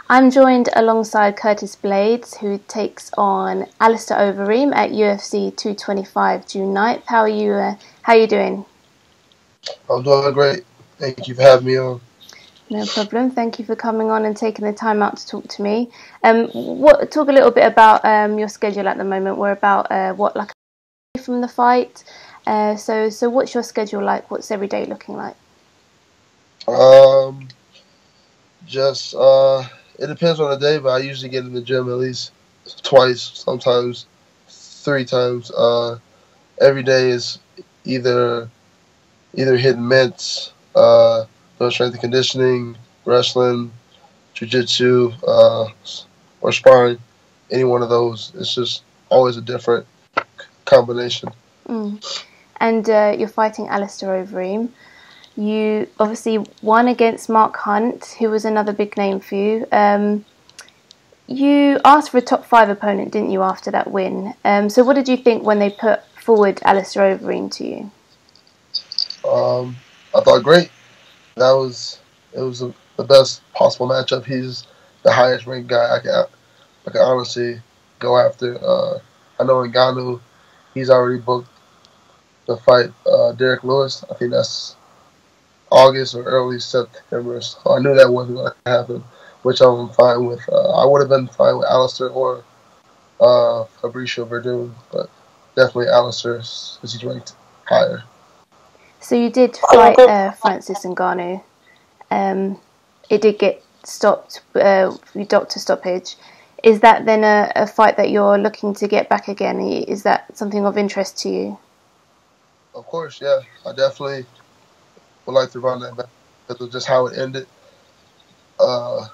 I'm joined alongside Curtis Blaydes, who takes on Alistair Overeem at UFC 225 June 9th. How are you? How are you doing? I'm doing great. Thank you for having me on. No problem. Thank you for coming on and taking the time out to talk to me. Talk a little bit about your schedule at the moment. We're about from the fight. So what's your schedule like? What's every day looking like? It depends on the day, but I usually get in the gym at least twice, sometimes 3 times. Every day is either hitting mitts, doing strength and conditioning, wrestling, jiu-jitsu, or sparring. Any one of those. It's just always a different combination. And you're fighting Alistair Overeem. You obviously won against Mark Hunt, who was another big name for you. You asked for a top 5 opponent, didn't you, after that win? So what did you think when they put forward Alistair Overeem to you? I thought great. It was the best possible matchup. He's the highest ranked guy I can honestly go after. I know Ngannou, he's already booked the fight Derek Lewis. I think that's August or early September. So I knew that wasn't going to happen, which I'm fine with. I would have been fine with Alistair or Fabricio Verdun, but definitely Alistair because he's ranked higher. So you did fight Francis Ngannou. It did get stopped, doctor stoppage. Is that then a fight that you're looking to get back again? Is that something of interest to you? Of course, yeah. I definitely would like to run that back because of just how it ended. Not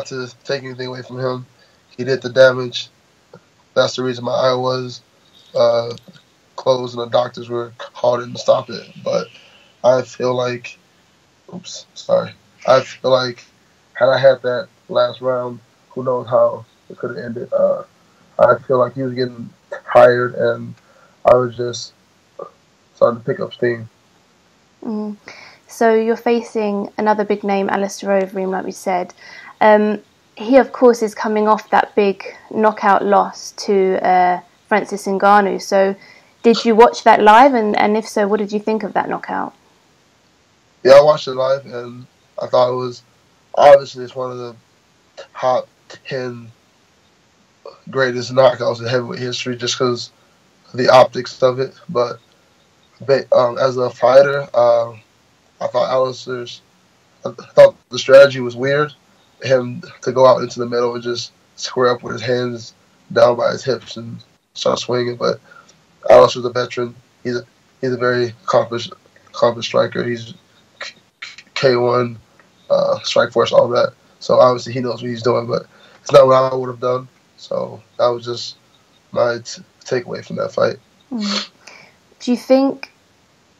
to take anything away from him, he did the damage. That's the reason my eye was closed and the doctors were called in to stop it. But I feel like, I feel like had I had that last round, who knows how it could have ended. I feel like he was getting tired and I was just starting to pick up steam. So you're facing another big name, Alistair Overeem, like we said. He, of course, is coming off that big knockout loss to Francis Ngannou. So did you watch that live? And if so, what did you think of that knockout? Yeah, I watched it live, and I thought it was obviously it's one of the top 10 greatest knockouts in heavyweight history just because of the optics of it. But as a fighter, I thought the strategy was weird. Him to go out into the middle and just square up with his hands down by his hips and start swinging. But Alistair's a veteran. He's a very accomplished striker. He's K1, Strikeforce, all that. So obviously he knows what he's doing, but it's not what I would have done. So that was just my takeaway from that fight. Do you think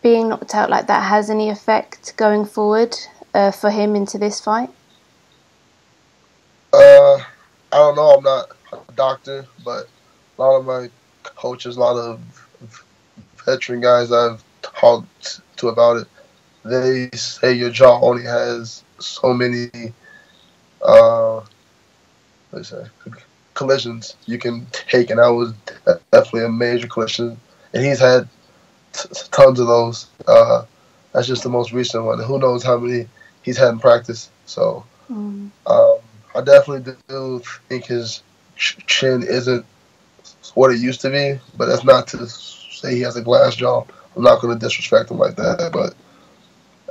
being knocked out like that has any effect going forward for him into this fight? I don't know. I'm not a doctor, but a lot of my coaches, a lot of veteran guys I've talked to about it, they say your jaw only has so many collisions you can take, and that was definitely a major collision. And he's had tons of those. That's just the most recent one. Who knows how many he's had in practice. So I definitely do think his chin isn't what it used to be, but that's not to say he has a glass jaw. I'm not going to disrespect him like that, but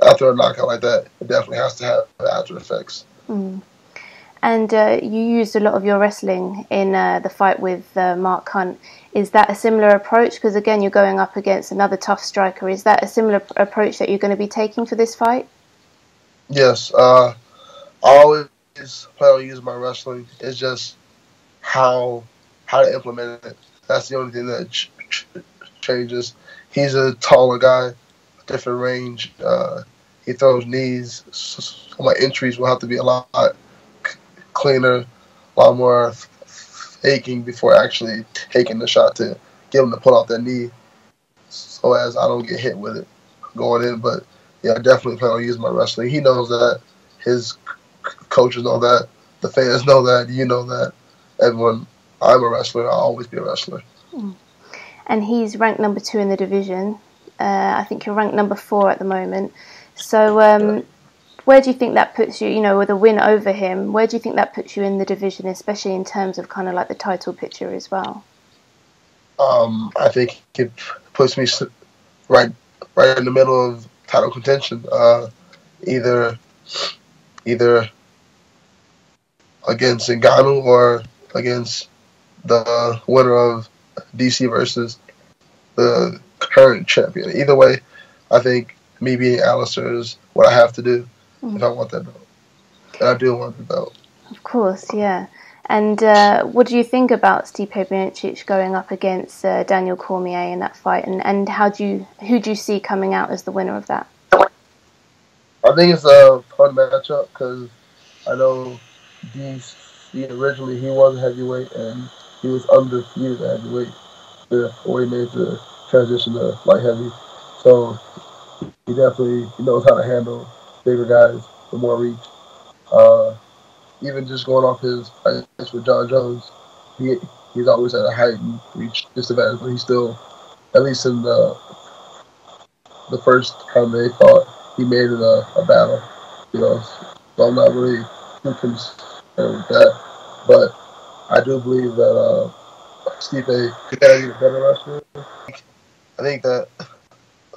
after a knockout like that, it definitely has to have after effects. And you used a lot of your wrestling in the fight with Mark Hunt. Is that a similar approach? Because again, you're going up against another tough striker. Is that a similar approach that you're going to be taking for this fight? Yes. I always plan on using my wrestling. It's just how to implement it. That's the only thing that changes. He's a taller guy, different range. He throws knees, so my entries will have to be a lot cleaner, a lot more faking before actually taking the shot to get him to pull out that knee so as I don't get hit with it going in. But yeah, I definitely plan on using my wrestling. He knows that his coaches know that, the fans know that, you know that, everyone. I'm a wrestler. I'll always be a wrestler. And he's ranked number 2 in the division. I think you're ranked number 4 at the moment. So where do you think that puts you, with a win over him, where do you think that puts you in the division, especially in terms of kind of like the title picture as well? I think it puts me right in the middle of title contention. Either against Ngannou or against the winner of DC versus the current champion. Either way, I think me beating Alistair is what I have to do if I want that belt. And I do want the belt. Of course, yeah. And what do you think about Stipe Miocic going up against Daniel Cormier in that fight? And who do you see coming out as the winner of that? I think it's a fun matchup because I know DC originally he was a heavyweight and he was undefeated at heavyweight before he made the transition to light heavy. So he definitely knows how to handle bigger guys with more reach. Even just going off his fights with John Jones, he's always at a height and reach disadvantage, but he's still, at least in the first time they fought, he made it a battle. So I'm not really too concerned with that. But I do believe that Stipe could be a better wrestler. I think that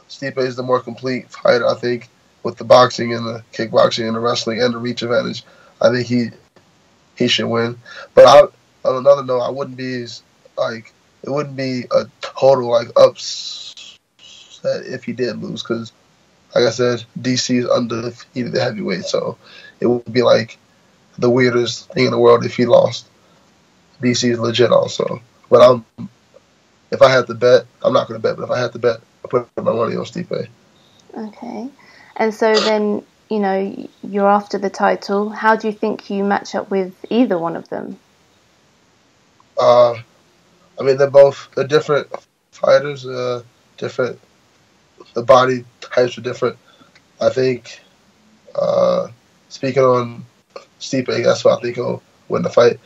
Stipe is the more complete fighter. I think with the boxing and the kickboxing and the wrestling and the reach advantage, I think he should win. But on another note, I wouldn't be it wouldn't be a total upset if he did lose because, like I said, DC is undefeated at heavyweight, so it would be like the weirdest thing in the world if he lost. DC is legit also, but if I had to bet, I'm not going to bet, but if I had to bet, I put my money on Stipe. Okay, and so then you're after the title. How do you think you match up with either one of them? I mean, they're different fighters, different. The body types are different. I think, speaking on Stipe, that's why I think he'll win the fight.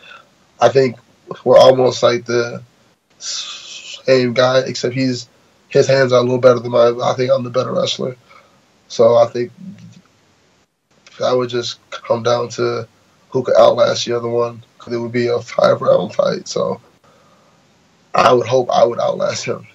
I think we're almost like the same guy, except his hands are a little better than mine. I think I'm the better wrestler. So I think that would just come down to who could outlast the other one, because it would be a 5-round fight. So I would hope I would outlast him.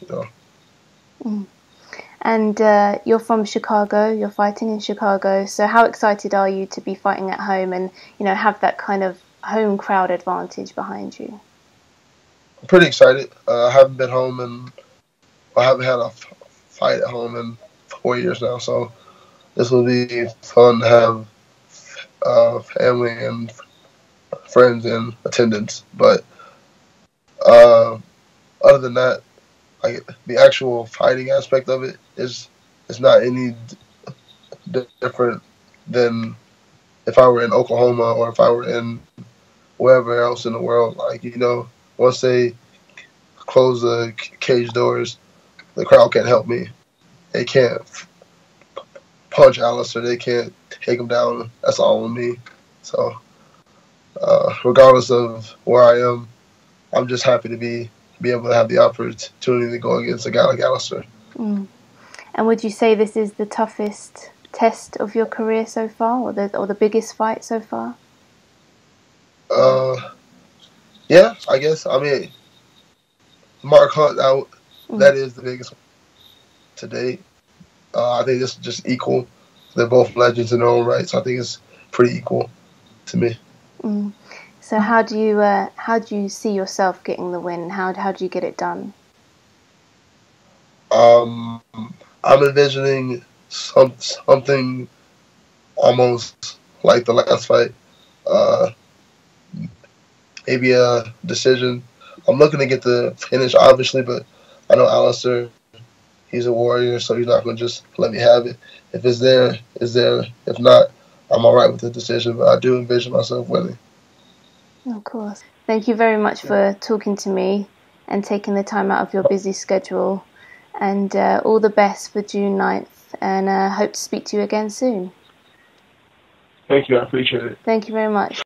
And you're from Chicago. You're fighting in Chicago. So how excited are you to be fighting at home and have that kind of home crowd advantage behind you? I'm pretty excited. I haven't been home and I haven't had a fight at home in 4 years now. So this will be fun to have family and friends in attendance. But other than that, the actual fighting aspect of it is not any different than if I were in Oklahoma or if I were in wherever else in the world. Once they close the cage doors, the crowd can't help me. They can't punch Alistair. They can't take him down. That's all on me. So regardless of where I am, I'm just happy to be able to have the opportunity to go against a guy like Alistair. And would you say this is the toughest test of your career so far, or the biggest fight so far? Yeah, I guess. I mean, Mark Hunt, that is the biggest one to date. I think this is just equal. They're both legends in their own right, so I think it's pretty equal to me. So how do you see yourself getting the win? How do you get it done? I'm envisioning something almost like the last fight. Maybe a decision. I'm looking to get the finish, obviously, but I know Alistair, he's a warrior, so he's not going to just let me have it. If it's there, it's there. If not, I'm all right with the decision, but I do envision myself winning. Of course. Thank you very much for talking to me and taking the time out of your busy schedule. And all the best for June 9th, and hope to speak to you again soon. Thank you. I appreciate it. Thank you very much.